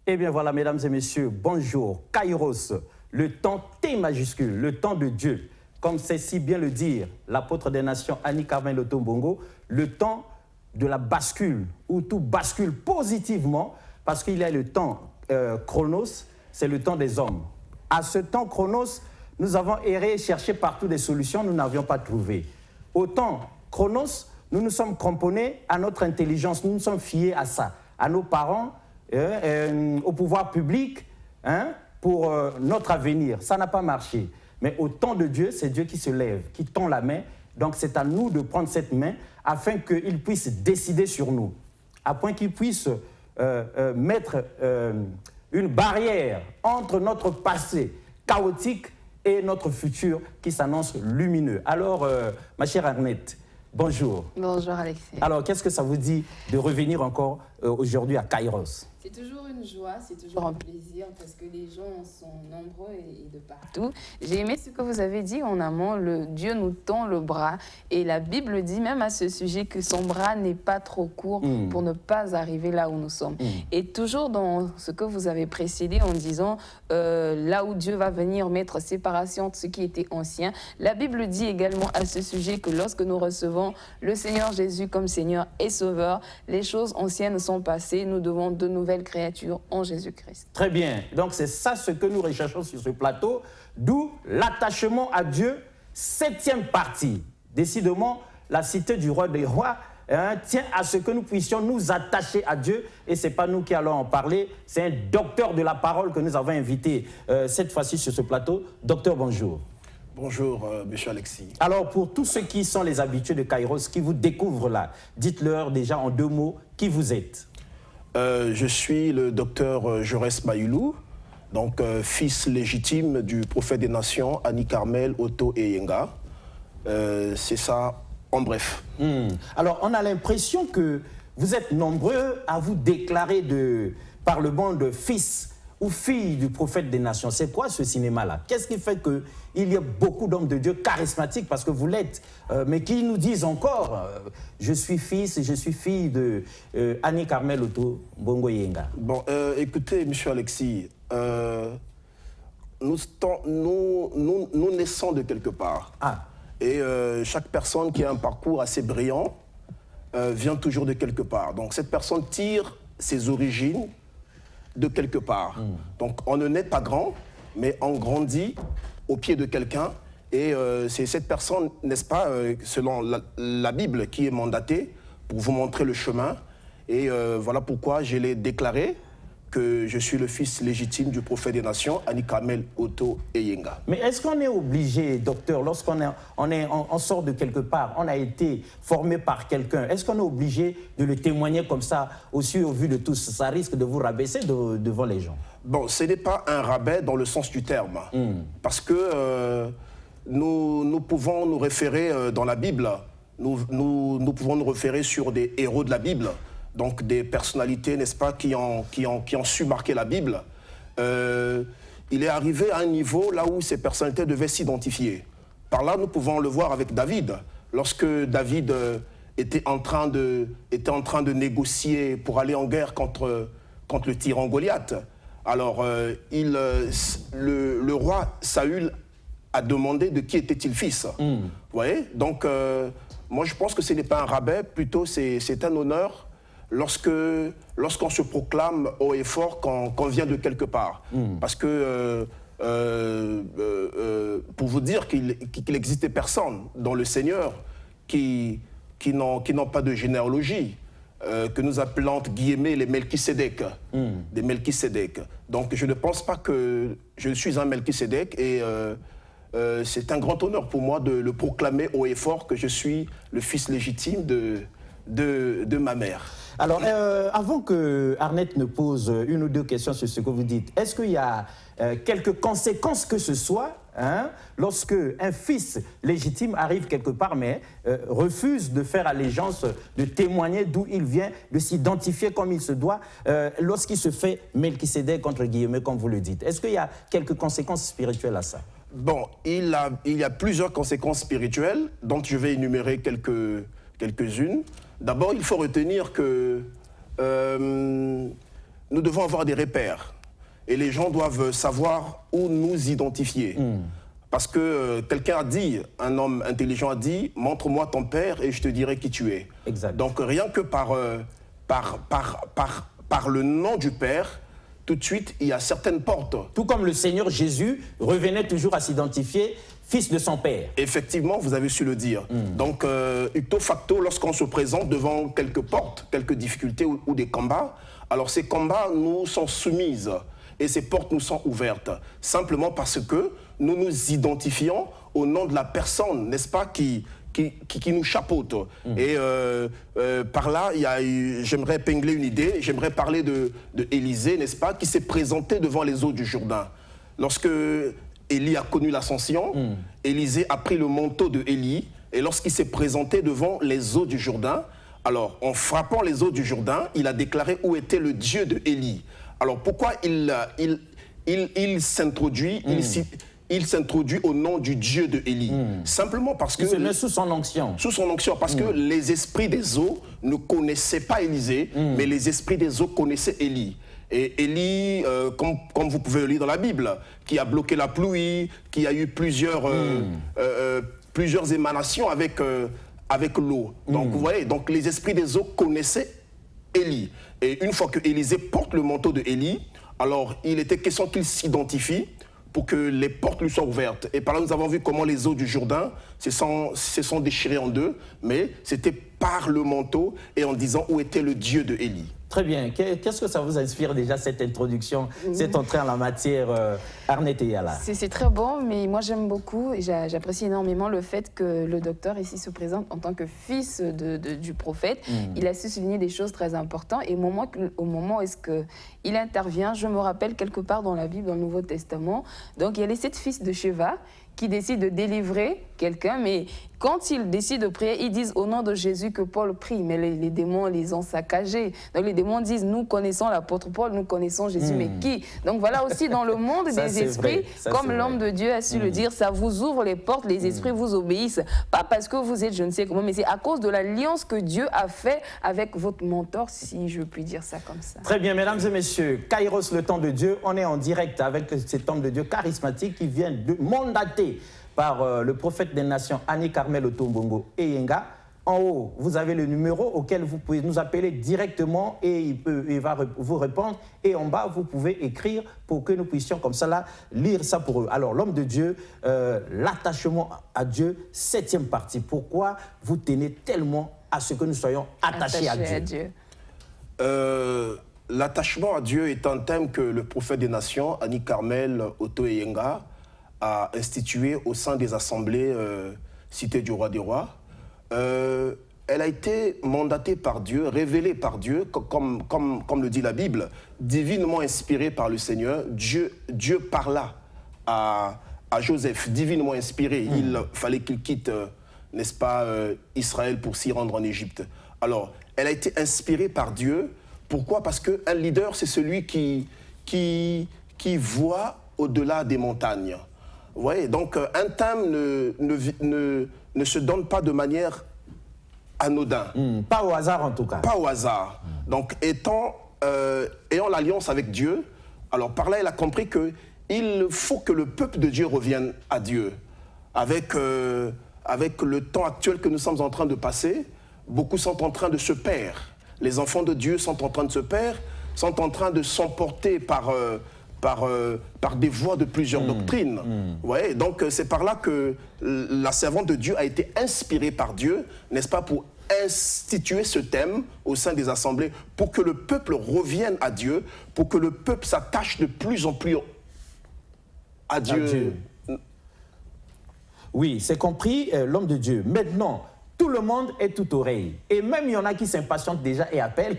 Eh bien voilà, mesdames et messieurs, bonjour. Kairos, le temps T majuscule, le temps de Dieu. Comme sait si bien le dire l'apôtre des nations Annie-Carmen Loto-Mbongo, le temps de la bascule, où tout bascule positivement, parce qu'il y a le temps chronos, c'est le temps des hommes. À ce temps chronos, nous avons erré et cherché partout des solutions, nous n'avions pas trouvé. Au temps chronos, nous nous sommes cramponnés à notre intelligence, nous nous sommes fiés à ça, à nos parents, au pouvoir public, pour notre avenir. Ça n'a pas marché. Mais au temps de Dieu, c'est Dieu qui se lève, qui tend la main. Donc c'est à nous de prendre cette main afin qu'il puisse décider sur nous, à point qu'il puisse mettre une barrière entre notre passé chaotique et notre futur qui s'annonce lumineux. Alors, ma chère Arnette, bonjour. Bonjour Alexis. Alors, qu'est-ce que ça vous dit de revenir encore aujourd'hui à Kairos? C'est toujours une joie, c'est toujours un plaisir parce que les gens sont nombreux et de partout. J'ai aimé ce que vous avez dit en amont, Dieu nous tend le bras et la Bible dit même à ce sujet que son bras n'est pas trop court pour ne pas arriver là où nous sommes. Et toujours dans ce que vous avez précédé en disant là où Dieu va venir mettre séparation de ce qui était ancien, la Bible dit également à ce sujet que lorsque nous recevons le Seigneur Jésus comme Seigneur et Sauveur, les choses anciennes sont passées, nous devons de nouvelles créatures en Jésus-Christ. Très bien. Donc, c'est ça ce que nous recherchons sur ce plateau, d'où l'attachement à Dieu, 7e partie. Décidément, la cité du roi des rois tient à ce que nous puissions nous attacher à Dieu. Et ce n'est pas nous qui allons en parler, c'est un docteur de la parole que nous avons invité cette fois-ci sur ce plateau. Docteur, bonjour. Bonjour, monsieur Alexis. Alors, pour tous ceux qui sont les habitués de Kairos, qui vous découvrent là, dites-leur déjà en 2 mots qui vous êtes. Je suis le docteur Jaurès Mayoulou, donc fils légitime du prophète des nations, Annie-Carmen Oto Eyenga. C'est ça en bref. Alors, on a l'impression que vous êtes nombreux à vous déclarer par le banc de fils ou fille du prophète des nations. C'est quoi ce cinéma-là? Qu'est-ce qui fait qu'il y a beaucoup d'hommes de Dieu charismatiques, parce que vous l'êtes, mais qui nous disent encore je suis fils et je suis fille de Annie-Carmen Oto Mbongo Yenga? Bon, écoutez, monsieur Alexis, nous naissons de quelque part. Et chaque personne qui a un parcours assez brillant vient toujours de quelque part. Donc cette personne tire ses origines de quelque part. Donc on ne naît pas grand, mais on grandit au pied de quelqu'un. Et c'est cette personne, n'est-ce pas, selon la Bible, qui est mandatée pour vous montrer le chemin. Et voilà pourquoi je l'ai déclaré que je suis le fils légitime du prophète des nations, Annie-Carmen Oto Eyenga. Mais est-ce qu'on est obligé, docteur, lorsqu'on on sort de quelque part, on a été formé par quelqu'un, est-ce qu'on est obligé de le témoigner comme ça, aussi au vu de tous? Ça risque de vous rabaisser devant les gens. Bon, ce n'est pas un rabais dans le sens du terme, parce que nous pouvons nous référer dans la Bible, nous pouvons nous référer sur des héros de la Bible, donc des personnalités, n'est-ce pas, qui ont su marquer la Bible. Il est arrivé à un niveau là où ces personnalités devaient s'identifier. Par là, nous pouvons le voir avec David. Lorsque David était en train de négocier pour aller en guerre contre le tyran Goliath, alors le roi Saül a demandé de qui était-il fils. Vous voyez? Donc, moi, je pense que ce n'est pas un rabais, plutôt c'est un honneur lorsqu'on se proclame haut et fort qu'on vient de quelque part. Parce que, pour vous dire qu'il n'existait personne dans le Seigneur qui n'ont pas de généalogie, que nous appelons entre guillemets les Melchisédek, des Melchisédek. Donc je ne pense pas que je suis un Melchisédek et c'est un grand honneur pour moi de le proclamer haut et fort que je suis le fils légitime de ma mère. Alors, avant que Arnette ne pose 1 ou 2 questions sur ce que vous dites, est-ce qu'il y a quelques conséquences que ce soit lorsque un fils légitime arrive quelque part, mais refuse de faire allégeance, de témoigner d'où il vient, de s'identifier comme il se doit, lorsqu'il se fait Melchisédek, entre guillemets, comme vous le dites? Est-ce qu'il y a quelques conséquences spirituelles à ça? Bon, il y a plusieurs conséquences spirituelles, dont je vais énumérer quelques-unes. D'abord, il faut retenir que nous devons avoir des repères. Et les gens doivent savoir où nous identifier. Parce que quelqu'un a dit, un homme intelligent a dit, montre-moi ton père et je te dirai qui tu es. Exact. Donc rien que par le nom du père, tout de suite, il y a certaines portes. Tout comme le Seigneur Jésus revenait toujours à s'identifier fils de son père. Effectivement, vous avez su le dire. Donc, icto facto, lorsqu'on se présente devant quelques portes, quelques difficultés ou des combats, alors ces combats nous sont soumises et ces portes nous sont ouvertes. Simplement parce que nous nous identifions au nom de la personne, n'est-ce pas, qui nous chapeaute. Et par là, j'aimerais épingler une idée, j'aimerais parler de Élisée, n'est-ce pas, qui s'est présenté devant les eaux du Jourdain. Lorsque Élie a connu l'ascension, Élisée a pris le manteau de Élie, et lorsqu'il s'est présenté devant les eaux du Jourdain, alors en frappant les eaux du Jourdain, il a déclaré où était le Dieu de Élie. Alors pourquoi il s'introduit il s'introduit au nom du Dieu de Élie. Simplement parce que... Sous son onction. Sous son onction, parce que les esprits des eaux ne connaissaient pas Élisée, mais les esprits des eaux connaissaient Élie. Et Élie, comme vous pouvez le lire dans la Bible, qui a bloqué la pluie, qui a eu plusieurs émanations avec l'eau. Donc vous voyez, donc les esprits des eaux connaissaient Élie. Et une fois que Élisée porte le manteau de Élie, alors il était question qu'il s'identifie pour que les portes lui soient ouvertes. Et par là, nous avons vu comment les eaux du Jourdain se sont déchirées en deux, mais c'était par le manteau et en disant où était le Dieu de Élie. Très bien. Qu'est-ce que ça vous inspire déjà, cette introduction, cette entrée en la matière, Arnette et Yala? C'est très bon, mais moi j'aime beaucoup et j'apprécie énormément le fait que le docteur ici se présente en tant que fils du prophète. Il a su souligner des choses très importantes et au moment où est-ce qu'il intervient, je me rappelle quelque part dans la Bible, dans le Nouveau Testament, donc il y a les 7 fils de Sheva qui décident de délivrer quelqu'un, mais quand ils décident de prier, ils disent au nom de Jésus que Paul prie, mais les démons les ont saccagés. Donc les démons disent, nous connaissons l'apôtre Paul, nous connaissons Jésus, mais qui? Donc voilà aussi dans le monde des esprits, comme l'homme de Dieu a su le dire, ça vous ouvre les portes, les esprits vous obéissent, pas parce que vous êtes je ne sais comment, mais c'est à cause de l'alliance que Dieu a fait avec votre mentor, si je puis dire ça comme ça. Très bien, mesdames et messieurs, Kairos, le temps de Dieu, on est en direct avec cet homme de Dieu charismatique qui vient de mandater par le prophète des nations, Annie Carmel Otombongo Eyenga. En haut, vous avez le numéro auquel vous pouvez nous appeler directement et il va vous répondre. Et en bas, vous pouvez écrire pour que nous puissions comme ça là, lire ça pour eux. Alors, l'homme de Dieu, l'attachement à Dieu, 7e partie. Pourquoi vous tenez tellement à ce que nous soyons attachés à Dieu? L'attachement à Dieu est un thème que le prophète des nations, Annie Carmel Oto Eyenga, a institué au sein des assemblées Cité du Roi des Rois. Elle a été mandatée par Dieu, révélée par Dieu, comme le dit la Bible, divinement inspirée par le Seigneur. Dieu parla à Joseph, divinement inspiré. Il fallait qu'il quitte, n'est-ce pas, Israël pour s'y rendre en Égypte. Alors, elle a été inspirée par Dieu. Pourquoi? Parce qu'un leader, c'est celui qui voit au-delà des montagnes. Vous voyez, donc un thème ne se donne pas de manière anodine. Pas au hasard en tout cas. Pas au hasard. Donc ayant l'alliance avec Dieu, alors par là elle a compris qu'il faut que le peuple de Dieu revienne à Dieu. Avec le temps actuel que nous sommes en train de passer, beaucoup sont en train de se perdre. Les enfants de Dieu sont en train de se perdre, sont en train de s'emporter par des voies de plusieurs doctrines. Ouais, donc c'est par là que la servante de Dieu a été inspirée par Dieu, n'est-ce pas, pour instituer ce thème au sein des assemblées, pour que le peuple revienne à Dieu, pour que le peuple s'attache de plus en plus à Dieu. Oui, c'est compris, l'homme de Dieu. Maintenant, tout le monde est tout oreille. Et même il y en a qui s'impatientent déjà et appellent.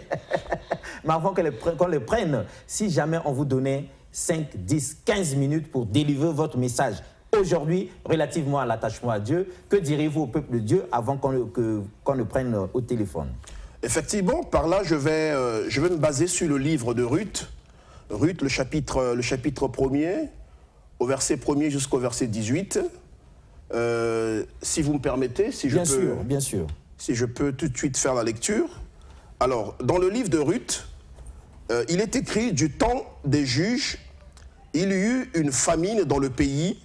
Mais avant qu'on les prenne, si jamais on vous donnait 5, 10, 15 minutes pour délivrer votre message aujourd'hui relativement à l'attachement à Dieu, que direz-vous au peuple de Dieu avant qu'on le prenne au téléphone? Effectivement, par là, je vais me baser sur le livre de Ruth. Ruth, le chapitre 1er, au verset 1er jusqu'au verset 18. Si vous me permettez, bien sûr. Si je peux tout de suite faire la lecture. Alors, dans le livre de Ruth, il est écrit du temps des juges, il y eut une famine dans le pays.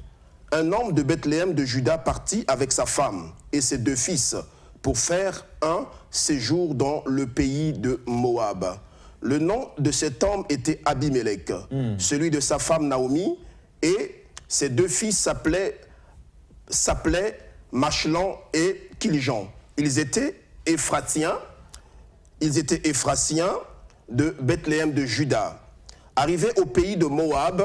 Un homme de Bethléem de Juda partit avec sa femme et ses 2 fils pour faire un séjour dans le pays de Moab. Le nom de cet homme était Abimelech, celui de sa femme Naomi, et ses 2 fils s'appelaient Machlan et Kiljan. Ils étaient Éphratiens de Bethléem de Juda. Arrivés au pays de Moab,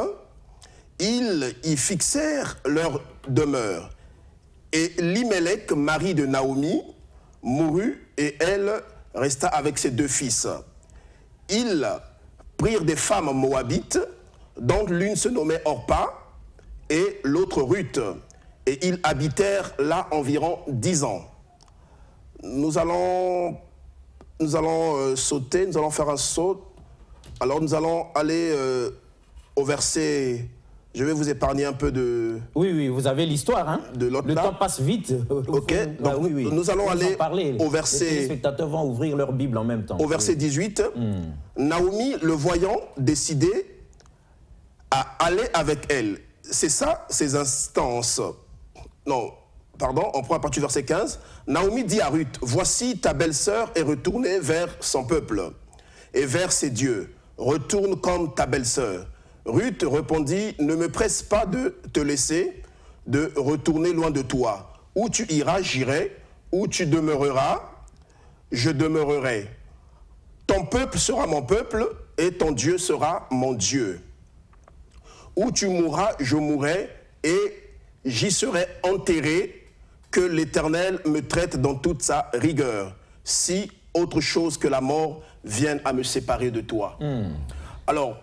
ils y fixèrent leur demeure. Et Limelech, mari de Naomi, mourut et elle resta avec ses 2 fils. Ils prirent des femmes moabites, dont l'une se nommait Orpa et l'autre Ruth. Et ils habitèrent là environ 10 ans. Nous allons sauter, nous allons faire un saut. Alors nous allons aller au verset... Je vais vous épargner un peu de... Oui, vous avez l'histoire, hein. De l'autre Le là. temps passe vite. Ok, donc oui. nous allons aller au verset... Les téléspectateurs vont ouvrir leur Bible en même temps. Au verset 18, Naomi, le voyant, décidait à aller avec elle. C'est ça, ces instances. Non, pardon, on prend à partir du verset 15. Naomi dit à Ruth, « Voici ta belle-sœur est retournée vers son peuple et vers ses dieux. Retourne comme ta belle-sœur. » Ruth répondit, « Ne me presse pas de te laisser, de retourner loin de toi. Où tu iras, j'irai. Où tu demeureras, je demeurerai. Ton peuple sera mon peuple et ton Dieu sera mon Dieu. Où tu mourras, je mourrai et j'y serai enterré, que l'Éternel me traite dans toute sa rigueur, si autre chose que la mort vienne à me séparer de toi. » Alors,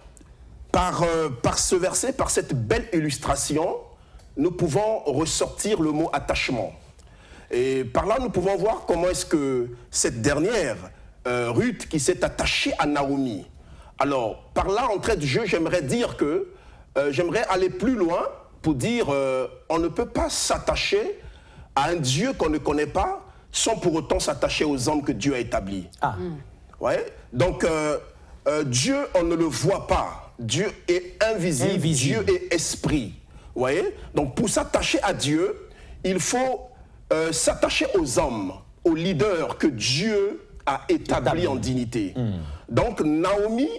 par ce verset, par cette belle illustration, nous pouvons ressortir le mot attachement. Et par là, nous pouvons voir comment est-ce que cette dernière, Ruth, qui s'est attachée à Naomi. Alors, par là, en trait de jeu, j'aimerais dire que, j'aimerais aller plus loin pour dire, on ne peut pas s'attacher à un Dieu qu'on ne connaît pas sans pour autant s'attacher aux hommes que Dieu a établis. Ouais. Donc, Dieu, on ne le voit pas. Dieu est invisible. Dieu est esprit. Vous voyez? Donc, pour s'attacher à Dieu, il faut s'attacher aux hommes, aux leaders que Dieu a établis en dignité. Donc, Naomi,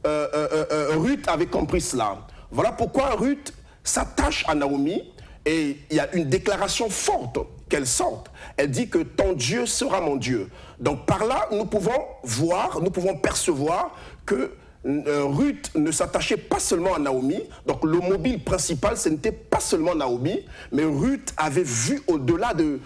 Ruth avait compris cela. Voilà pourquoi Ruth s'attache à Naomi et il y a une déclaration forte qu'elle sorte. Elle dit que ton Dieu sera mon Dieu. Donc, par là, nous pouvons voir, nous pouvons percevoir que Ruth ne s'attachait pas seulement à Naomi, donc le mobile principal, ce n'était pas seulement Naomi, mais Ruth avait vu au-delà de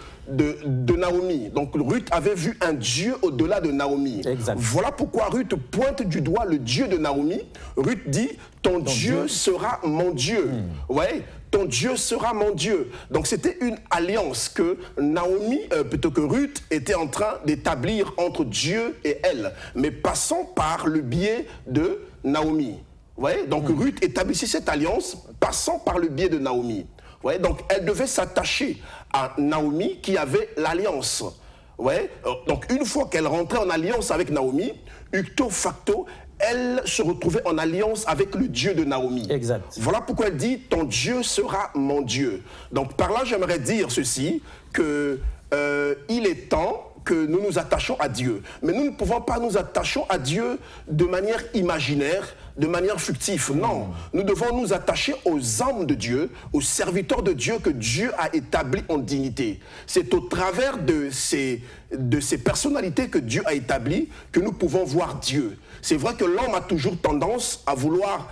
Naomi. Donc Ruth avait vu un Dieu au-delà de Naomi. Exact. Voilà pourquoi Ruth pointe du doigt le Dieu de Naomi. Ruth dit, ton Dieu sera mon Dieu. Ouais. Ton Dieu sera mon Dieu. Donc c'était une alliance que Naomi, plutôt que Ruth, était en train d'établir entre Dieu et elle, mais passant par le biais de Naomi. Vous voyez? Donc Ruth établissait cette alliance passant par le biais de Naomi. Vous voyez? Donc elle devait s'attacher à Naomi qui avait l'alliance. Ouais. Donc une fois qu'elle rentrait en alliance avec Naomi, icto facto, elle se retrouvait en alliance avec le Dieu de Naomi. Exact. Voilà pourquoi elle dit, ton Dieu sera mon Dieu. Donc par là, j'aimerais dire ceci, que il est temps que nous nous attachons à Dieu. Mais nous ne pouvons pas nous attacher à Dieu de manière imaginaire, de manière fictive. Non, nous devons nous attacher aux hommes de Dieu, aux serviteurs de Dieu que Dieu a établis en dignité. C'est au travers de ces personnalités que Dieu a établies que nous pouvons voir Dieu. C'est vrai que l'homme a toujours tendance à vouloir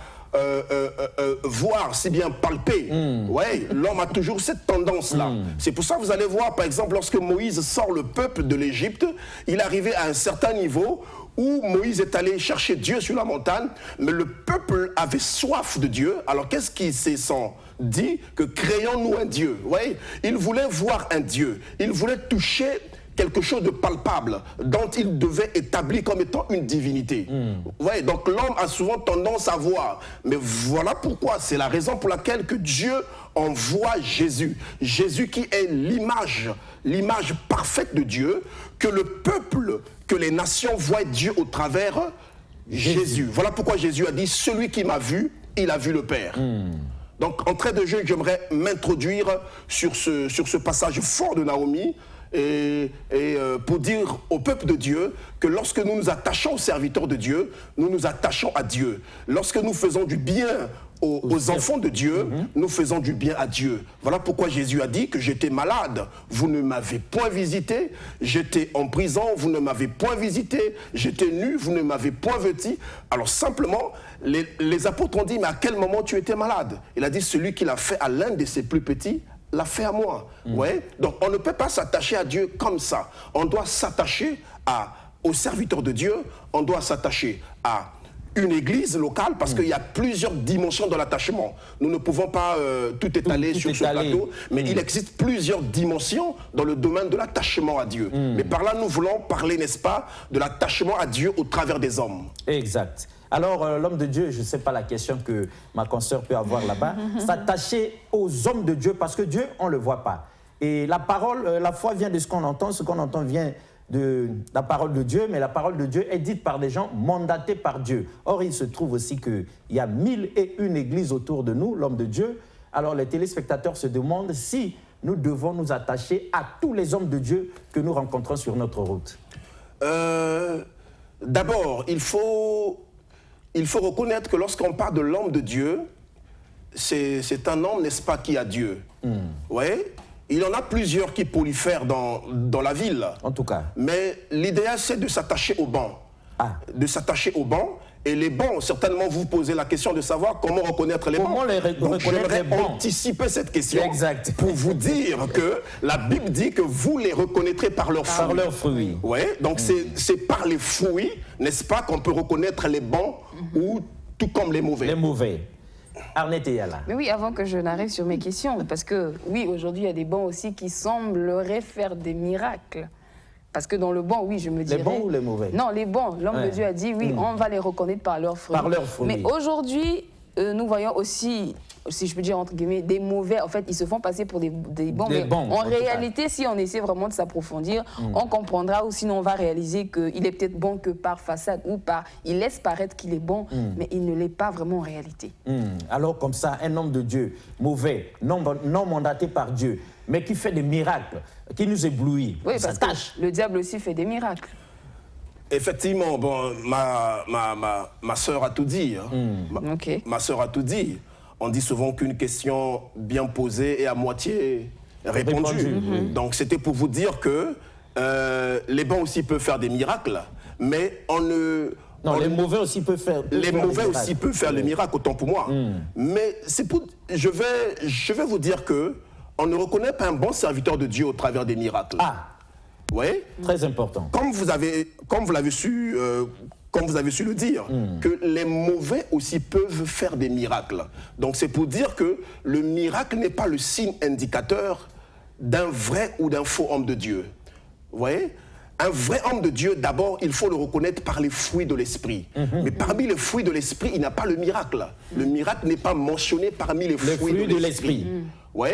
voir, si bien palper. Ouais, l'homme a toujours cette tendance-là. C'est pour ça que vous allez voir, par exemple, lorsque Moïse sort le peuple de l'Égypte, il est arrivé à un certain niveau où Moïse est allé chercher Dieu sur la montagne, mais le peuple avait soif de Dieu. Alors qu'est-ce qu'ils se sont dit? Que créons-nous un Dieu. Ouais, ils voulaient voir un Dieu. Ils voulaient toucher quelque chose de palpable dont il devait établir comme étant une divinité. Ouais, donc l'homme a souvent tendance à voir. Mais voilà pourquoi, c'est la raison pour laquelle que Dieu envoie Jésus. Jésus qui est l'image parfaite de Dieu, que le peuple, que les nations voient Dieu au travers Jésus. Voilà pourquoi Jésus a dit, celui qui m'a vu, il a vu le Père. Donc, en trait de jeu, j'aimerais m'introduire sur ce passage fort de Naomi et pour dire au peuple de Dieu que lorsque nous nous attachons aux serviteurs de Dieu, nous nous attachons à Dieu. Lorsque nous faisons du bien aux enfants de Dieu, nous faisons du bien à Dieu. Voilà pourquoi Jésus a dit que j'étais malade, vous ne m'avez point visité, j'étais en prison, vous ne m'avez point visité, j'étais nu, vous ne m'avez point vêtu. Alors simplement, les apôtres ont dit, mais à quel moment tu étais malade? Il a dit, celui qui l'a fait à l'un de ses plus petits, l'a fait à moi. Ouais? Donc on ne peut pas s'attacher à Dieu comme ça. On doit s'attacher aux serviteurs de Dieu, on doit s'attacher à une église locale, parce qu'il y a plusieurs dimensions de l'attachement. Nous ne pouvons pas tout étaler sur ce plateau, mais il existe plusieurs dimensions dans le domaine de l'attachement à Dieu. Mais par là, nous voulons parler, n'est-ce pas, de l'attachement à Dieu au travers des hommes. Exact. Alors, l'homme de Dieu, je ne sais pas la question que ma consoeur peut avoir là-bas, s'attacher aux hommes de Dieu, parce que Dieu, on ne le voit pas. Et la parole, la foi vient de ce qu'on entend vient de la parole de Dieu, mais la parole de Dieu est dite par des gens mandatés par Dieu. Or, il se trouve aussi qu'il y a 1001 églises autour de nous, l'homme de Dieu. Alors, les téléspectateurs se demandent si nous devons nous attacher à tous les hommes de Dieu que nous rencontrons sur notre route. D'abord, il faut reconnaître que lorsqu'on parle de l'homme de Dieu, c'est un homme, n'est-ce pas, qui a Dieu. Ouais. Il y en a plusieurs qui prolifèrent dans la ville. En tout cas. Mais l'idéal, c'est de s'attacher au banc. De s'attacher au banc. Et les bancs, certainement, vous posez la question de savoir comment reconnaître les bancs. Comment reconnaître les bancs? Anticiper cette question. Exact. Pour vous dire que la Bible dit que vous les reconnaîtrez par leurs fruits. Par leurs fruits. Ouais, donc c'est par les fruits, n'est-ce pas, qu'on peut reconnaître les bons ou tout comme les mauvais. Les mauvais. Arnette Yala. Mais oui, avant que je n'arrive sur mes questions, parce que oui, aujourd'hui, il y a des bons aussi qui sembleraient faire des miracles. Parce que dans le bon, oui, je me dirais... Les bons ou les mauvais? Non, les bons. L'homme de Dieu a dit, oui, on va les reconnaître par leurs fruits. Par leurs fruits. Mais aujourd'hui, nous voyons aussi, si je peux dire entre guillemets, des mauvais. En fait, ils se font passer pour des bons. Des bons, en réalité, si on essaie vraiment de s'approfondir, on comprendra, ou sinon on va réaliser qu'il est peut-être bon que par façade ou par... Il laisse paraître qu'il est bon, mais il ne l'est pas vraiment en réalité. Alors comme ça, un homme de Dieu, mauvais, non mandaté par Dieu, mais qui fait des miracles, qui nous éblouit, oui, parce que le diable aussi fait des miracles. Effectivement, bon, ma sœur a tout dit. Ma sœur a tout dit. On dit souvent qu'une question bien posée est à moitié répondue. Donc c'était pour vous dire que les bons aussi peuvent faire des miracles, mais on ne... Non, les mauvais aussi peuvent faire. Les mauvais aussi peuvent faire les miracles, autant pour moi. Mais c'est pour... Je vais vous dire que on ne reconnaît pas un bon serviteur de Dieu au travers des miracles. Oui. Très important. Comme vous l'avez su le dire, que les mauvais aussi peuvent faire des miracles. Donc c'est pour dire que le miracle n'est pas le signe indicateur d'un vrai ou d'un faux homme de Dieu. Vous voyez? Un vrai homme de Dieu, d'abord, il faut le reconnaître par les fruits de l'esprit. Mais parmi les fruits de l'esprit, il n'y a pas le miracle. Le miracle n'est pas mentionné parmi les fruits de l'esprit. Oui.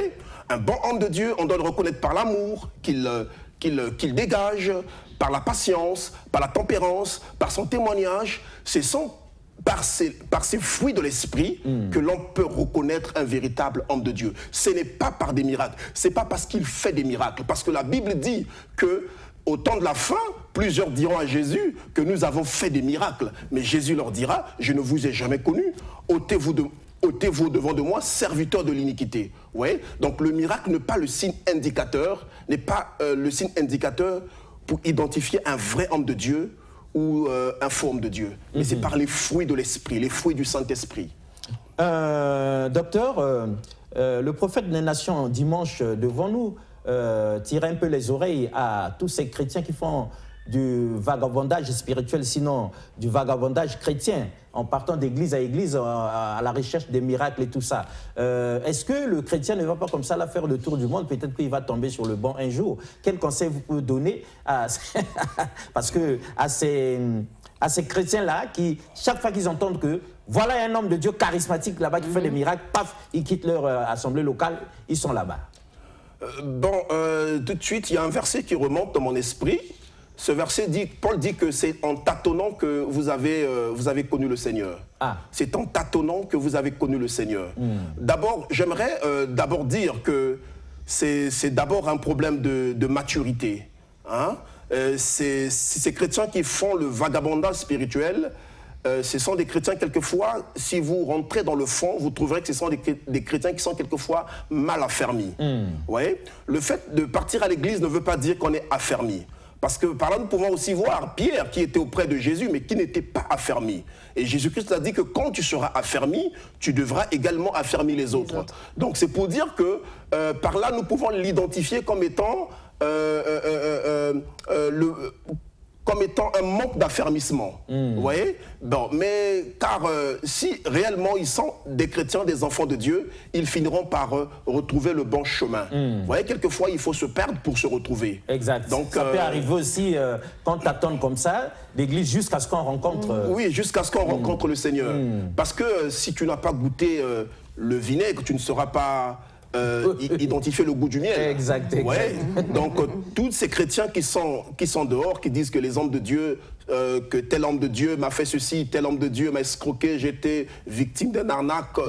Un bon homme de Dieu, on doit le reconnaître par l'amour qu'il dégage, par la patience, par la tempérance, par son témoignage. Ce sont par ces fruits de l'esprit que l'on peut reconnaître un véritable homme de Dieu. Ce n'est pas par des miracles, ce n'est pas parce qu'il fait des miracles. Parce que la Bible dit qu'au temps de la fin, plusieurs diront à Jésus que nous avons fait des miracles. Mais Jésus leur dira, je ne vous ai jamais connu, ôtez-vous devant de moi, serviteurs de l'iniquité. Ouais? Donc le miracle n'est pas le signe indicateur, pour identifier un vrai homme de Dieu ou un faux homme de Dieu. Mais c'est par les fruits de l'esprit, les fruits du Saint-Esprit. Docteur, le prophète des nations, dimanche, devant nous, tirait un peu les oreilles à tous ces chrétiens qui font du vagabondage spirituel, sinon du vagabondage chrétien, en partant d'église à église à la recherche des miracles et tout ça. Est-ce que le chrétien ne va pas comme ça là faire le tour du monde? Peut-être qu'il va tomber sur le banc un jour. Quel conseil vous pouvez donner parce que à ces chrétiens-là qui, chaque fois qu'ils entendent que voilà un homme de Dieu charismatique là-bas qui fait des miracles, paf, ils quittent leur assemblée locale, ils sont là-bas. Tout de suite, il y a un verset qui remonte dans mon esprit. ce verset dit, Paul dit que c'est en tâtonnant que vous avez connu le Seigneur. Ah. C'est en tâtonnant que vous avez connu le Seigneur. D'abord, j'aimerais d'abord dire que c'est d'abord un problème de maturité. Hein? Ces chrétiens qui font le vagabondage spirituel, ce sont des chrétiens quelquefois, si vous rentrez dans le fond, vous trouverez que ce sont des chrétiens qui sont quelquefois mal affermis. Ouais? Le fait de partir à l'église ne veut pas dire qu'on est affermi. Parce que par là, nous pouvons aussi voir Pierre qui était auprès de Jésus, mais qui n'était pas affermi. Et Jésus-Christ a dit que quand tu seras affermi, tu devras également affermir les autres. Donc c'est pour dire que par là, nous pouvons l'identifier comme étant comme étant un manque d'affermissement. Vous voyez? Bon, mais car si réellement ils sont des chrétiens, des enfants de Dieu, ils finiront par retrouver le bon chemin. Vous voyez, quelquefois, il faut se perdre pour se retrouver. Exact. Donc, ça peut arriver aussi quand tu attends comme ça, l'église, jusqu'à ce qu'on rencontre... Oui, jusqu'à ce qu'on rencontre le Seigneur. Parce que si tu n'as pas goûté le vinaigre, tu ne seras pas... identifier le goût du miel. Exact. Ouais. Donc, tous ces chrétiens qui sont dehors, qui disent que les hommes de Dieu, que tel homme de Dieu m'a fait ceci, tel homme de Dieu m'a escroqué, j'étais victime d'un arnaque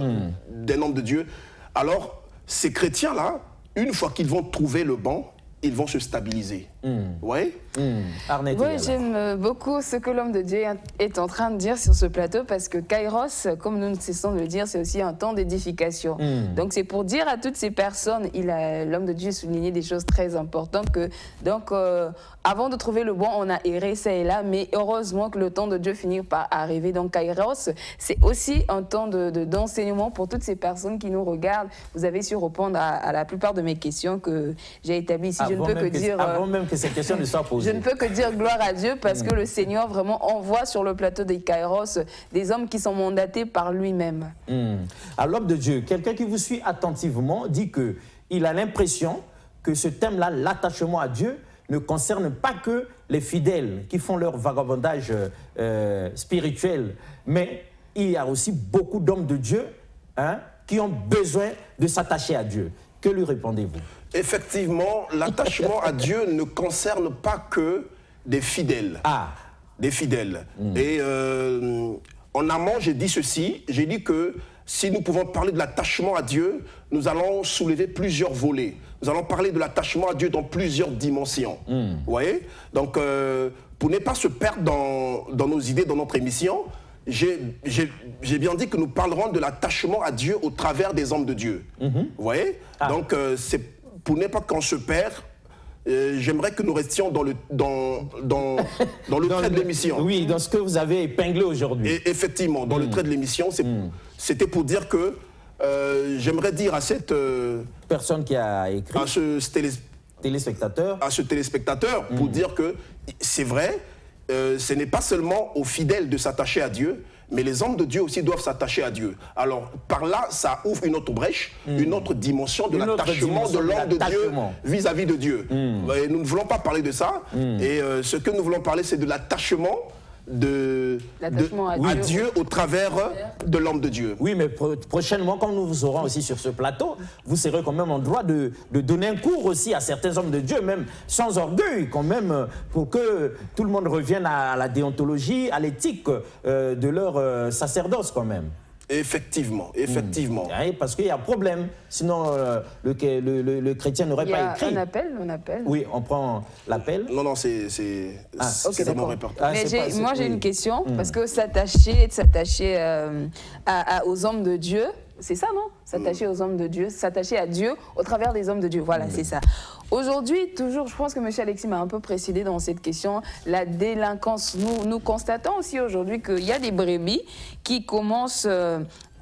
d'un homme de Dieu. Alors, ces chrétiens-là, une fois qu'ils vont trouver le bon, ils vont se stabiliser. Ouais. Oui, j'aime beaucoup ce que l'homme de Dieu est en train de dire sur ce plateau, parce que Kairos, comme nous ne cessons de le dire, c'est aussi un temps d'édification. Donc c'est pour dire à toutes ces personnes, l'homme de Dieu soulignait des choses très importantes, que donc avant de trouver le bon, on a erré ça et là, mais heureusement que le temps de Dieu finit par arriver. Donc Kairos, c'est aussi un temps d'enseignement pour toutes ces personnes qui nous regardent. Vous avez su répondre à la plupart de mes questions que j'ai établies ici. Je ne peux que dire... Avant même que ces questions ne soient posées. Je ne peux que dire gloire à Dieu, parce que le Seigneur vraiment envoie sur le plateau des Kairos des hommes qui sont mandatés par lui-même. À l'homme de Dieu, quelqu'un qui vous suit attentivement dit qu'il a l'impression que ce thème-là, l'attachement à Dieu, ne concerne pas que les fidèles qui font leur vagabondage spirituel, mais il y a aussi beaucoup d'hommes de Dieu qui ont besoin de s'attacher à Dieu. Que lui répondez-vous? Effectivement, l'attachement à Dieu ne concerne pas que des fidèles. Des fidèles. Et en amont, j'ai dit ceci, j'ai dit que si nous pouvons parler de l'attachement à Dieu, nous allons soulever plusieurs volets. Nous allons parler de l'attachement à Dieu dans plusieurs dimensions. Vous voyez? Donc, pour ne pas se perdre dans nos idées, dans notre émission, j'ai bien dit que nous parlerons de l'attachement à Dieu au travers des hommes de Dieu. Vous voyez? Donc, c'est pour ne pas qu'on se perd, j'aimerais que nous restions dans le trait de l'émission. Oui, dans ce que vous avez épinglé aujourd'hui. Et effectivement, dans le trait de l'émission, c'était pour dire que j'aimerais dire à cette personne qui a écrit, à ce téléspectateur, pour dire que c'est vrai, ce n'est pas seulement aux fidèles de s'attacher à Dieu, mais les hommes de Dieu aussi doivent s'attacher à Dieu. Alors, par là, ça ouvre une autre brèche, une autre dimension de l'attachement de l'homme de Dieu vis-à-vis de Dieu. Et nous ne voulons pas parler de ça. Et ce que nous voulons parler, c'est de l'attachement à Dieu au travers de l'homme de Dieu. Oui, mais prochainement, comme nous vous aurons aussi sur ce plateau, vous serez quand même en droit de donner un cours aussi à certains hommes de Dieu, même sans orgueil, quand même, pour que tout le monde revienne à la déontologie, à l'éthique de leur sacerdoce quand même. Effectivement, effectivement. Parce qu'il y a problème, sinon le chrétien n'aurait pas écrit. Il y a un appel. Oui, on prend l'appel. Non, c'est mon répertoire. Mais moi j'ai une question, parce que s'attacher aux hommes de Dieu, c'est ça, non? S'attacher aux hommes de Dieu, s'attacher à Dieu au travers des hommes de Dieu, voilà, c'est ça. Aujourd'hui, toujours, je pense que M. Alexis m'a un peu précédé dans cette question, la délinquance. Nous constatons aussi aujourd'hui qu'il y a des brebis qui commencent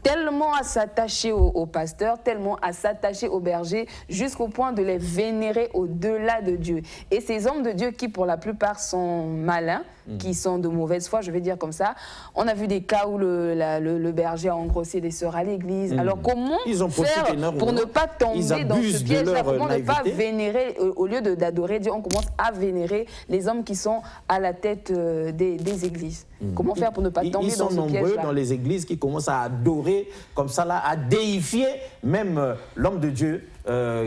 tellement à s'attacher aux pasteurs, tellement à s'attacher aux bergers, jusqu'au point de les vénérer au-delà de Dieu. Et ces hommes de Dieu qui, pour la plupart, sont malins, qui sont de mauvaise foi, je vais dire comme ça. On a vu des cas où le berger a engrossé des sœurs à l'église. Alors comment faire pour ne pas tomber dans ce piège-là? Comment ne pas vénérer, au lieu d'adorer Dieu, on commence à vénérer les hommes qui sont à la tête des églises. Comment faire pour ne pas tomber dans ce piège-là? Ils sont nombreux dans les églises qui commencent à adorer comme ça, là, à déifier même l'homme de Dieu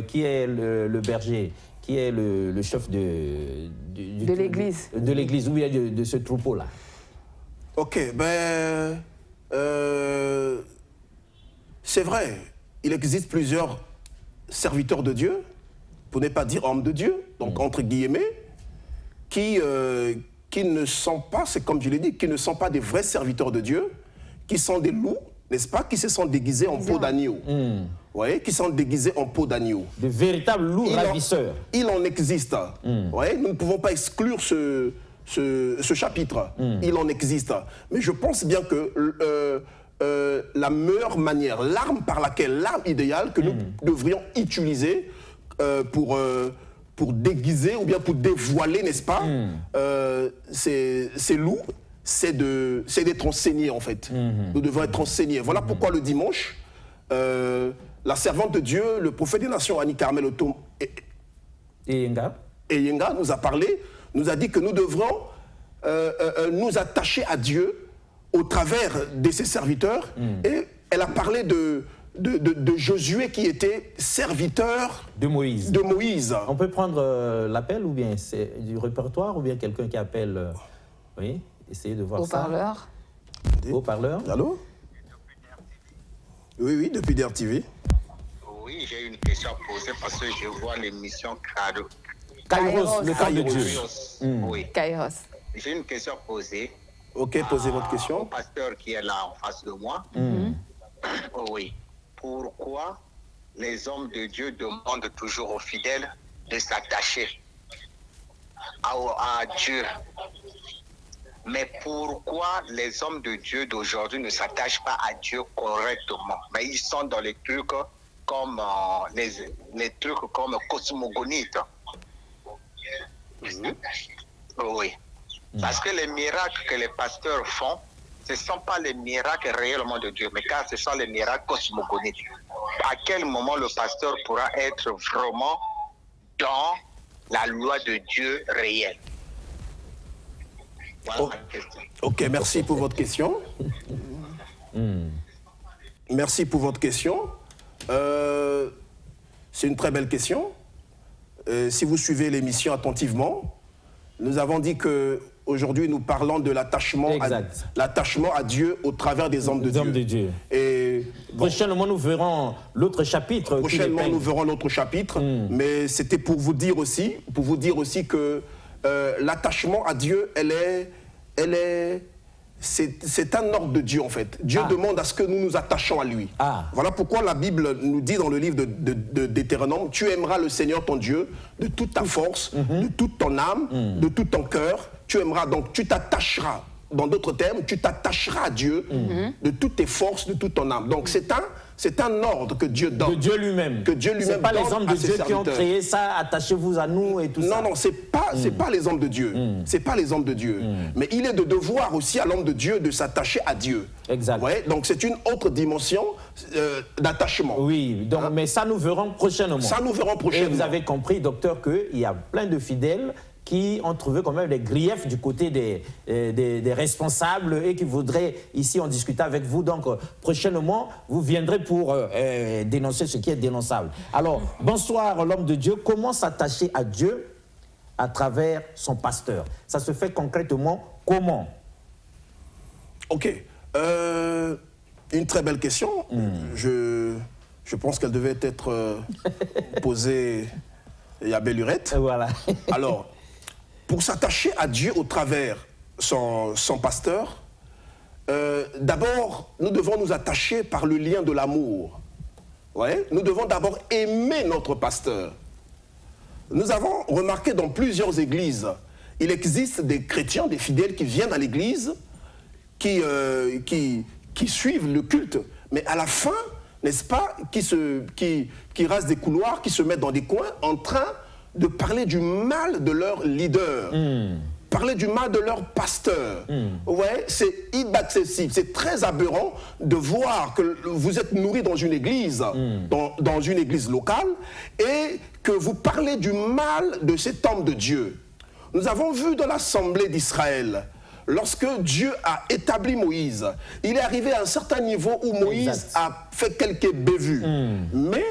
qui est le berger, qui est le chef de l'église. De l'église, ou bien de ce troupeau-là. Ok, c'est vrai, il existe plusieurs serviteurs de Dieu, pour ne pas dire hommes de Dieu, donc entre guillemets, qui ne sont pas, c'est comme je l'ai dit, qui ne sont pas des vrais serviteurs de Dieu, qui sont des loups, n'est-ce pas, qui se sont déguisés en peau d'agneau. Vous voyez, qui sont déguisés en peau d'agneau. De véritables loups ravisseurs. Il en existe. Vous voyez, nous ne pouvons pas exclure ce chapitre. Il en existe. Mais je pense bien que la meilleure manière, l'arme idéale que nous devrions utiliser pour déguiser ou bien pour dévoiler, n'est-ce pas, ces loups, c'est d'être enseignés en fait. Nous devons être enseignés. Voilà pourquoi le dimanche, la servante de Dieu, le prophète des nations, Annie Carmel Otom Yenga nous a parlé, nous a dit que nous devrons nous attacher à Dieu au travers de ses serviteurs. Et elle a parlé de Josué qui était serviteur de Moïse. On peut prendre l'appel ou bien c'est du répertoire ou bien quelqu'un qui appelle. Oui, essayez de voir Haut-parleur. Haut-parleur. Allô? Oui, depuis DRTV. Oui, j'ai une question à poser parce que je vois l'émission Kairos, le temps de Dieu. Oui. Kairos. J'ai une question à poser. Ok, posez votre question. Au pasteur qui est là en face de moi. Oui. Pourquoi les hommes de Dieu demandent toujours aux fidèles de s'attacher à Dieu? Mais pourquoi les hommes de Dieu d'aujourd'hui ne s'attachent pas à Dieu correctement? Mais ils sont dans les trucs comme les trucs comme cosmogonites. Oui. Parce que les miracles que les pasteurs font, ce ne sont pas les miracles réellement de Dieu, mais car ce sont les miracles cosmogoniques. À quel moment le pasteur pourra être vraiment dans la loi de Dieu réelle? Voilà ma question. Ok, merci pour votre question. Merci pour votre question. C'est une très belle question. Si vous suivez l'émission attentivement, nous avons dit que aujourd'hui nous parlons de l'attachement à Dieu au travers des hommes de Dieu. Et prochainement nous verrons l'autre chapitre. Mais c'était pour vous dire aussi que l'attachement à Dieu, c'est un ordre de Dieu en fait. Dieu demande à ce que nous nous attachons à lui. Voilà pourquoi la Bible nous dit dans le livre de Deutéronome, tu aimeras le Seigneur ton Dieu de toute ta force, de toute ton âme, de tout ton cœur. Tu aimeras, donc tu t'attacheras, dans d'autres termes, tu t'attacheras à Dieu de toutes tes forces, de toute ton âme. Donc c'est un ordre que Dieu donne. De Dieu lui-même. Que Dieu lui-même donne. Ce n'est pas les hommes de Dieu qui ont créé ça, attachez-vous à nous et tout ça. Non, c'est pas les hommes de Dieu. C'est pas les hommes de Dieu. Mais il est de devoir aussi à l'homme de Dieu de s'attacher à Dieu. Exact. Ouais, donc c'est une autre dimension d'attachement. Oui, donc, mais ça nous verrons prochainement. Et vous avez compris, docteur, qu'il y a plein de fidèles qui ont trouvé quand même des griefs du côté des responsables et qui voudraient ici en discuter avec vous. Donc, prochainement, vous viendrez pour dénoncer ce qui est dénonçable. Alors, bonsoir l'homme de Dieu. Comment s'attacher à Dieu à travers son pasteur? Ça se fait concrètement comment? Ok. Une très belle question. Je pense qu'elle devait être posée à belle lurette. Voilà. Alors, pour s'attacher à Dieu au travers son pasteur, d'abord, nous devons nous attacher par le lien de l'amour. Ouais? Nous devons d'abord aimer notre pasteur. Nous avons remarqué dans plusieurs églises, il existe des chrétiens, des fidèles qui viennent à l'église, qui suivent le culte, mais à la fin, n'est-ce pas, qui rasent des couloirs, qui se mettent dans des coins en train de parler du mal de leur leader, parler du mal de leur pasteur. Ouais, c'est inaccessible, c'est très aberrant de voir que vous êtes nourri dans une église, dans une église locale, et que vous parlez du mal de cet homme de Dieu. Nous avons vu dans l'Assemblée d'Israël, lorsque Dieu a établi Moïse, il est arrivé à un certain niveau où Moïse a fait quelques bévues. Mais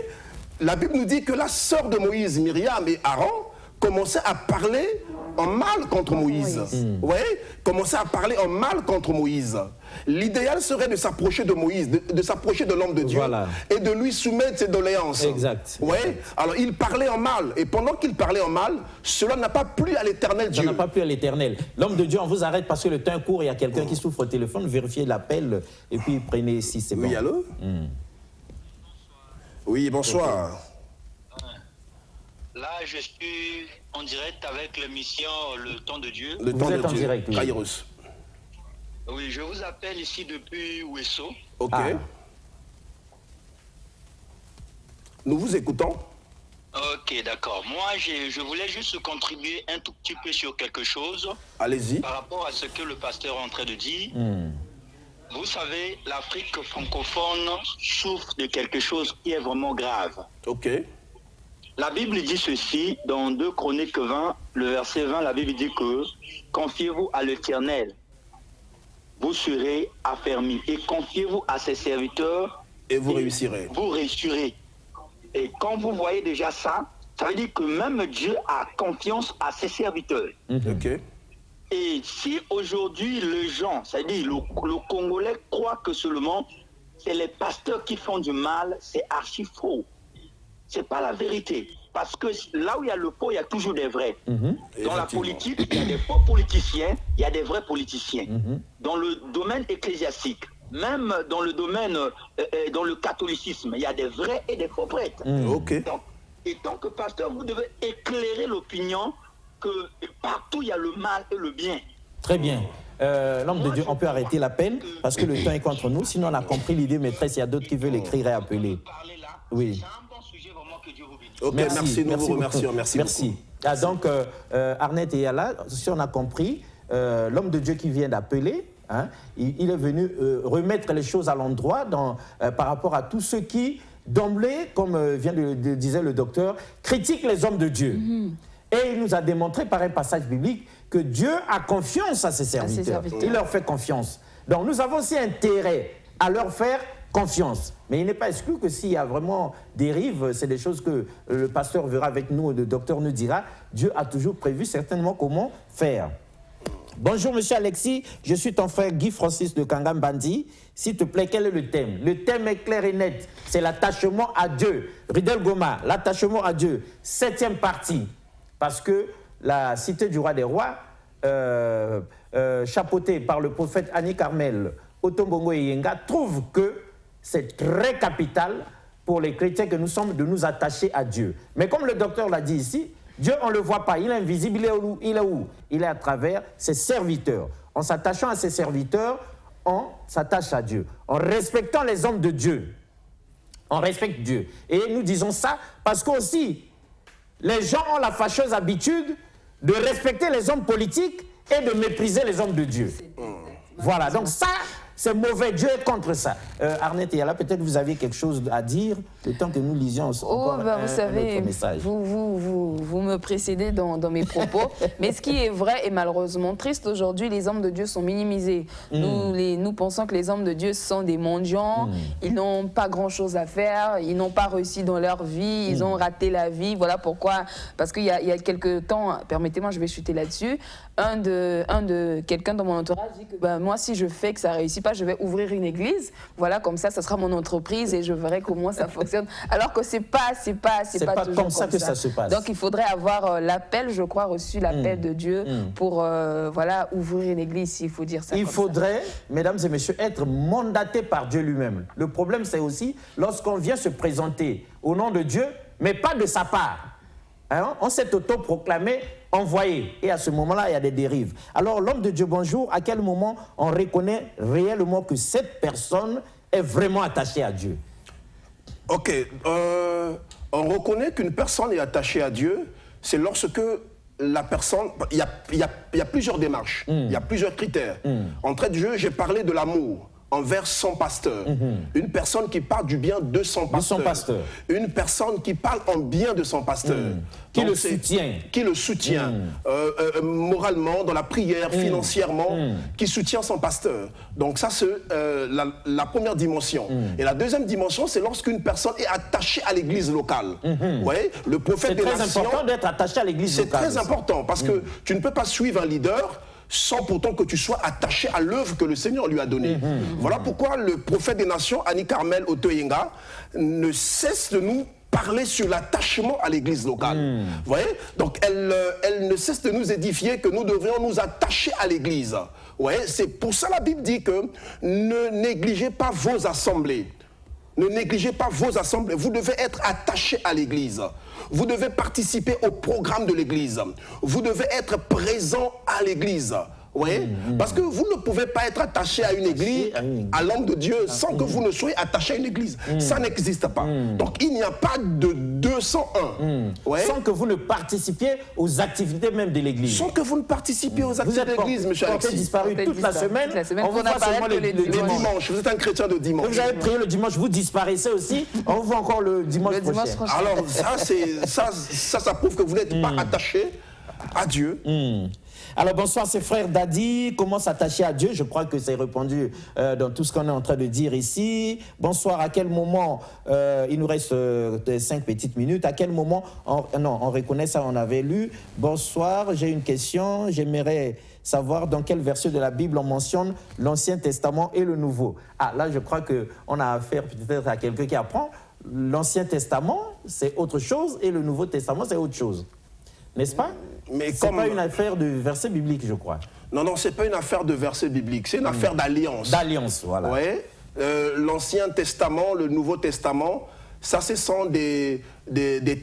la Bible nous dit que la sœur de Moïse, Myriam et Aaron, commençaient à parler en mal contre Moïse. Oui, commençaient à parler en mal contre Moïse. L'idéal serait de s'approcher de Moïse, de s'approcher de l'homme de Dieu et de lui soumettre ses doléances. Exact. Oui, alors il parlait en mal. Et pendant qu'il parlait en mal, cela n'a pas plu à l'Éternel Dieu. Ça n'a pas plu à l'Éternel. L'homme de Dieu, on vous arrête parce que le temps est court, il y a quelqu'un qui souffre au téléphone, vérifiez l'appel et puis prenez si c'est bon. Oui, allô? Oui, bonsoir. Là, je suis en direct avec l'émission Le Temps de Dieu. Le Temps de Dieu. En direct, oui. Kairos. Oui, je vous appelle ici depuis Ouesso. Ok. Ah. Nous vous écoutons. Ok, d'accord. Moi, je voulais juste contribuer un tout petit peu sur quelque chose. Allez-y. Par rapport à ce que le pasteur est en train de dire. Vous savez, l'Afrique francophone souffre de quelque chose qui est vraiment grave. Ok. La Bible dit ceci, dans 2 Chroniques 20, le verset 20, la Bible dit que « Confiez-vous à l'Éternel, vous serez affermis, et confiez-vous à ses serviteurs, et vous réussirez. » Vous réussirez. Et quand vous voyez déjà ça, ça veut dire que même Dieu a confiance à ses serviteurs. Ok. Et si aujourd'hui les gens, c'est-à-dire le Congolais croit que seulement c'est les pasteurs qui font du mal, c'est archi faux. C'est pas la vérité. Parce que là où il y a le faux, il y a toujours des vrais. Dans la politique, il y a des faux politiciens, il y a des vrais politiciens. Dans le domaine ecclésiastique, même dans le domaine, dans le catholicisme, il y a des vrais et des faux prêtres. Ok. Donc, et tant que pasteur, vous devez éclairer l'opinion que partout il y a le mal et le bien. Très bien. L'homme de Dieu, on peut arrêter l'appel parce que le temps est contre nous. Sinon, on a compris l'idée, maîtresse. Il y a d'autres qui veulent écrire et appeler. Oui. Ok, merci, nous vous remercions. Merci. Merci. Ah, donc, Arnett est là. Si on a compris, l'homme de Dieu qui vient d'appeler, hein, il est venu remettre les choses à l'endroit par rapport à tous ceux qui, d'emblée, comme disait le docteur, critiquent les hommes de Dieu. Et il nous a démontré par un passage biblique que Dieu a confiance à ses serviteurs. Il leur fait confiance. Donc nous avons aussi intérêt à leur faire confiance. Mais il n'est pas exclu que s'il y a vraiment des dérives, c'est des choses que le pasteur verra avec nous, le docteur nous dira. Dieu a toujours prévu certainement comment faire. Bonjour monsieur Alexis, je suis ton frère Guy Francis de Kangam Bandi. S'il te plaît, quel est le thème? Le thème est clair et net, c'est l'attachement à Dieu. Ridel Goma, l'attachement à Dieu, 7e partie. Parce que la cité du roi des rois, chapeautée par le prophète Annie Carmel, Otombongo et Yenga, trouve que c'est très capital pour les chrétiens que nous sommes de nous attacher à Dieu. Mais comme le docteur l'a dit ici, Dieu, on ne le voit pas, il est invisible, il est où? Il est à travers ses serviteurs. En s'attachant à ses serviteurs, on s'attache à Dieu. En respectant les hommes de Dieu, on respecte Dieu. Et nous disons ça parce qu'aussi, les gens ont la fâcheuse habitude de respecter les hommes politiques et de mépriser les hommes de Dieu. Voilà, donc ça, c'est mauvais. Dieu est contre ça. Arnett et Yala, peut-être vous aviez quelque chose à dire le temps que nous lisions encore vous savez, autre message. Vous me précédez dans mes propos. Mais ce qui est vrai et malheureusement triste, aujourd'hui, les hommes de Dieu sont minimisés. Nous pensons que les hommes de Dieu sont des mendiants. Ils n'ont pas grand-chose à faire. Ils n'ont pas réussi dans leur vie. Ils ont raté la vie. Voilà pourquoi. Parce qu'il y a quelques temps, permettez-moi, je vais chuter là-dessus, quelqu'un dans mon entourage dit que moi, si je fais que ça ne réussit pas, je vais ouvrir une église. Voilà, comme ça sera mon entreprise et je verrai comment ça fonctionne. Alors que c'est pas toujours comme ça que ça se passe. Donc il faudrait avoir l'appel, je crois, reçu l'appel de Dieu pour voilà, ouvrir une église, s'il faut dire ça. Il faudrait, mesdames et messieurs, être mandaté par Dieu lui-même. Le problème, c'est aussi lorsqu'on vient se présenter au nom de Dieu, mais pas de sa part. Hein? On s'est autoproclamé envoyé. Et à ce moment-là, il y a des dérives. Alors, l'homme de Dieu, bonjour, à quel moment on reconnaît réellement que cette personne est vraiment attachée à Dieu? Ok. On reconnaît qu'une personne est attachée à Dieu, c'est lorsque la personne... Il y a plusieurs démarches, il y a plusieurs critères. En trait de jeu, j'ai parlé de l'amour. envers son pasteur. Une personne qui parle du bien de son pasteur. Une personne qui parle en bien de son pasteur. Qui le soutient. Qui le soutient moralement, dans la prière, financièrement, qui soutient son pasteur. Donc ça, c'est la première dimension. Et la deuxième dimension, c'est lorsqu'une personne est attachée à l'église locale. Ouais, le prophète des nations... C'est très important d'être attaché à l'église locale. C'est très important parce que tu ne peux pas suivre un leader sans pourtant que tu sois attaché à l'œuvre que le Seigneur lui a donnée. Voilà pourquoi le prophète des nations, Annie Carmel Otoyenga, ne cesse de nous parler sur l'attachement à l'église locale. Vous voyez? Donc elle ne cesse de nous édifier que nous devrions nous attacher à l'église. Ouais, c'est pour ça la Bible dit que ne négligez pas vos assemblées. Ne négligez pas vos assemblées. Vous devez être attaché à l'église. Vous devez participer au programme de l'église. Vous devez être présent à l'église. Oui, parce que vous ne pouvez pas être attaché à une église, à l'homme de Dieu, sans que vous ne soyez attaché à une église. Ça n'existe pas. Donc il n'y a pas de 201. Ouais. Sans que vous ne participiez aux activités même de l'église. Sans que vous ne participiez aux activités de l'église, monsieur Alexis. Vous êtes disparu toute la semaine. On vous voit seulement les dimanches. Vous êtes un chrétien de dimanche. Vous avez prié le dimanche, vous disparaissez aussi. On vous voit encore le dimanche prochain. Alors ça prouve que vous n'êtes pas attaché à Dieu. Alors bonsoir, c'est frère Dadi. Comment s'attacher à Dieu? Je crois que c'est répondu dans tout ce qu'on est en train de dire ici. Bonsoir, à quel moment, il nous reste 5 petites minutes, à quel moment, on reconnaît ça, on avait lu. Bonsoir, j'ai une question, j'aimerais savoir dans quel verset de la Bible on mentionne l'Ancien Testament et le Nouveau. Ah, là je crois qu'on a affaire peut-être à quelqu'un qui apprend. L'Ancien Testament, c'est autre chose et le Nouveau Testament, c'est autre chose. N'est-ce pas? Mais c'est pas une affaire de verset biblique, je crois. Non, non, c'est pas une affaire de verset biblique, c'est une affaire d'alliance. D'alliance, voilà. Ouais. L'Ancien Testament, le Nouveau Testament, ça, ce sont des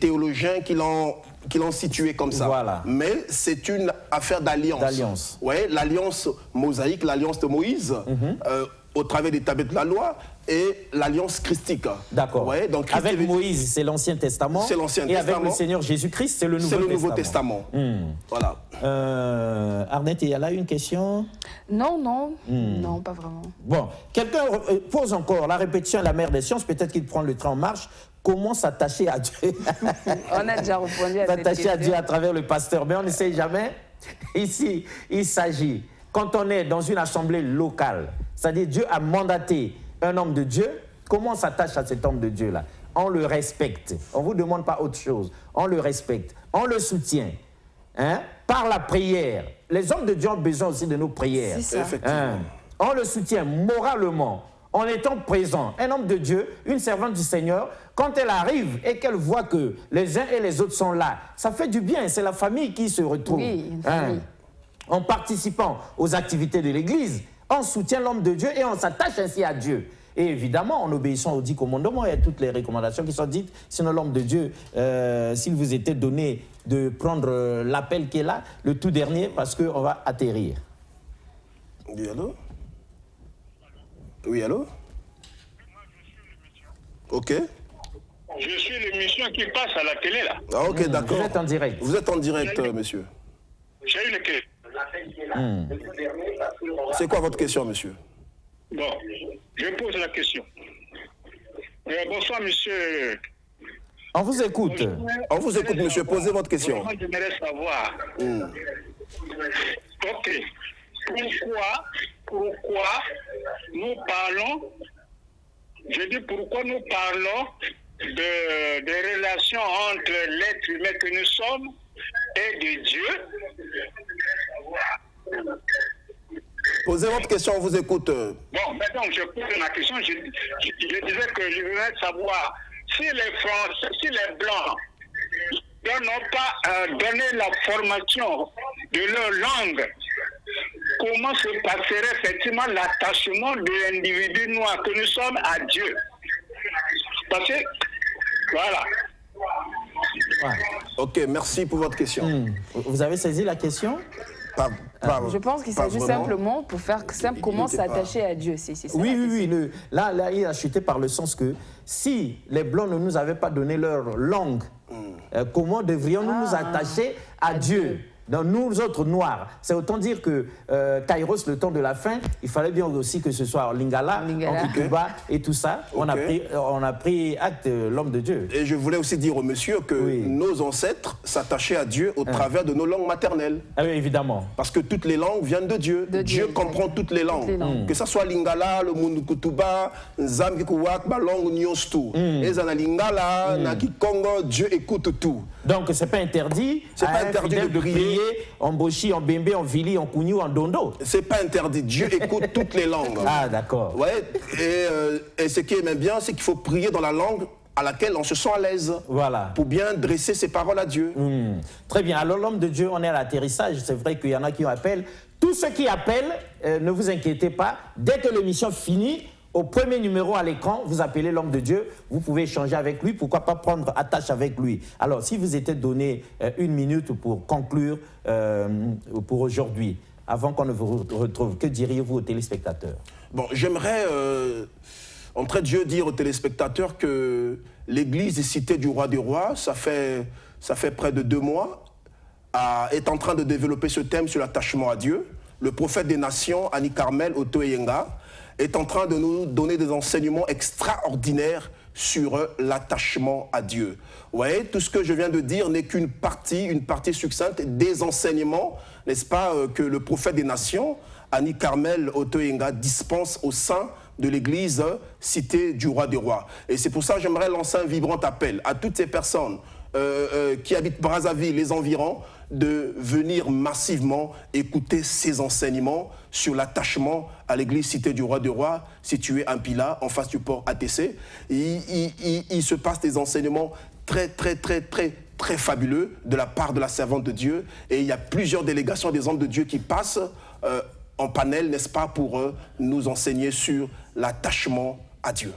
théologiens qui l'ont situé comme ça. Voilà. Mais c'est une affaire d'alliance. D'alliance. Ouais, l'alliance mosaïque, l'alliance de Moïse, au travers des tablettes de la loi, et l'alliance christique. D'accord. Ouais, donc avec Moïse, c'est l'Ancien Testament. C'est l'Ancien Testament. Et avec le Seigneur Jésus-Christ, c'est le Nouveau Testament. Voilà. Arnette, il y a là une question? Non, non, pas vraiment. Bon, quelqu'un pose encore la répétition est la mère des sciences, peut-être qu'il prend le train en marche. Comment s'attacher à Dieu? On a déjà répondu à cette question. S'attacher à Dieu à travers le pasteur, mais on ne sait jamais. Ici, il s'agit, quand on est dans une assemblée locale, c'est-à-dire Dieu a mandaté un homme de Dieu, comment on s'attache à cet homme de Dieu-là? On le respecte. On ne vous demande pas autre chose. On le respecte. On le soutient. Hein? Par la prière. Les hommes de Dieu ont besoin aussi de nos prières. C'est ça. Effectivement. On le soutient moralement, en étant présent. Un homme de Dieu, une servante du Seigneur, quand elle arrive et qu'elle voit que les uns et les autres sont là, ça fait du bien. C'est la famille qui se retrouve. Oui, une famille. En participant aux activités de l'Église, on soutient l'homme de Dieu et on s'attache ainsi à Dieu. Et évidemment, en obéissant aux 10 commandements et à toutes les recommandations qui sont dites, sinon l'homme de Dieu, s'il vous était donné de prendre l'appel qui est là, le tout dernier, parce qu'on va atterrir. Oui, allô? Oui, allô? Ok. Je suis l'émission qui passe à la télé, là. Ah, ok, d'accord. Vous êtes en direct. Vous êtes en direct, monsieur. J'ai une question. C'est quoi votre question, monsieur? Bon, je pose la question. Bonsoir, monsieur. On vous écoute. On vous écoute, monsieur. Posez votre question. J'aimerais savoir. Ok. Pourquoi nous parlons, je dis pourquoi nous parlons des relations entre l'être humain que nous sommes et de Dieu? Posez votre question, on vous écoute. Bon, maintenant je pose ma question. Je disais que je voulais savoir si les Français, si les Blancs n'ont pas donné la formation de leur langue, comment se passerait effectivement l'attachement de l'individu noir que nous sommes à Dieu? Parce que, voilà. Ouais. Ok, merci pour votre question. Vous avez saisi la question? Je pense qu'il s'agit simplement, pour faire simple, comment s'attacher à Dieu. C'est ça. Oui. Là, il a chuté par le sens que si les Blancs ne nous avaient pas donné leur langue, comment devrions-nous nous attacher à Dieu? dans nous autres noirs. C'est autant dire que Kairos, le temps de la fin, il fallait bien aussi que ce soit en Lingala, en Kituba et tout ça. On a pris acte l'homme de Dieu. Et je voulais aussi dire au monsieur que nos ancêtres s'attachaient à Dieu au travers de nos langues maternelles. Ah oui, évidemment. Parce que toutes les langues viennent de Dieu. Dieu comprend toutes les langues. Que ce soit Lingala, le Mundukutuba, Zambikuwak, Balong, Nyostu. Et Zana Lingala, Naki Congo, Dieu écoute tout. Donc c'est pas interdit. C'est pas interdit de prier en Boshi, en Bembe, en Vili, en Kouniou, en Dondo. C'est pas interdit. Dieu écoute toutes les langues. Ah, d'accord. Ouais. Et ce qui est même bien, c'est qu'il faut prier dans la langue à laquelle on se sent à l'aise. Voilà. Pour bien dresser ses paroles à Dieu. Très bien. Alors, l'homme de Dieu, on est à l'atterrissage. C'est vrai qu'il y en a qui appellent. Tous ceux qui appellent, ne vous inquiétez pas. Dès que l'émission finit, au premier numéro à l'écran, vous appelez l'homme de Dieu, vous pouvez échanger avec lui, pourquoi pas prendre attache avec lui. Alors, si vous étiez donné 1 minute pour conclure pour aujourd'hui, avant qu'on ne vous retrouve, que diriez-vous aux téléspectateurs? Bon, j'aimerais, entrer Dieu, dire aux téléspectateurs que l'église Cité du Roi des Rois, ça fait près de 2 mois, est en train de développer ce thème sur l'attachement à Dieu. Le prophète des nations, Annie Carmel Otoyenga, est en train de nous donner des enseignements extraordinaires sur l'attachement à Dieu. Vous voyez, tout ce que je viens de dire n'est qu'une partie succincte des enseignements, n'est-ce pas, que le prophète des nations, Annie Carmel Otoyenga, dispense au sein de l'église Cité du Roi des Rois. Et c'est pour ça que j'aimerais lancer un vibrant appel à toutes ces personnes qui habitent Brazzaville, les environs, de venir massivement écouter ces enseignements sur l'attachement à l'église Cité du Roi des Rois, située à Mpila, en face du port ATC. Il se passe des enseignements très fabuleux de la part de la servante de Dieu. Et il y a plusieurs délégations des hommes de Dieu qui passent en panel, n'est-ce pas, pour nous enseigner sur l'attachement à Dieu.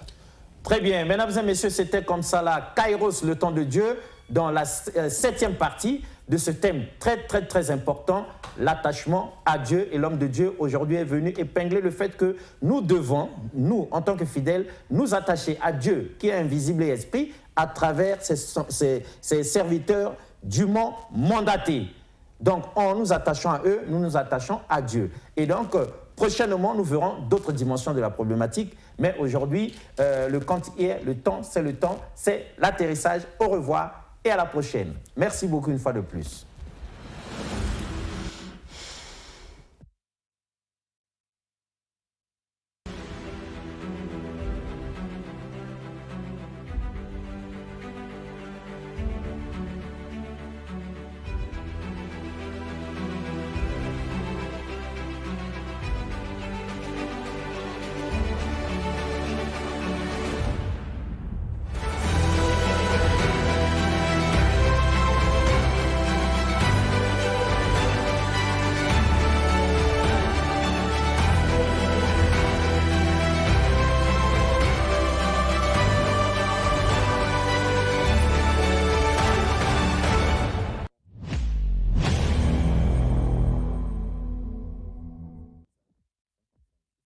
Très bien. Mesdames et messieurs, c'était comme ça là, Kairos, le temps de Dieu, dans la 7e partie de ce thème très important, l'attachement à Dieu. Et l'homme de Dieu aujourd'hui est venu épingler le fait que nous devons, nous, en tant que fidèles, nous attacher à Dieu, qui est invisible et esprit, à travers ces serviteurs dûment mandatés. Donc, en nous attachant à eux, nous nous attachons à Dieu. Et donc, prochainement, nous verrons d'autres dimensions de la problématique. Mais aujourd'hui, le temps, c'est l'atterrissage. Au revoir et à la prochaine. Merci beaucoup une fois de plus.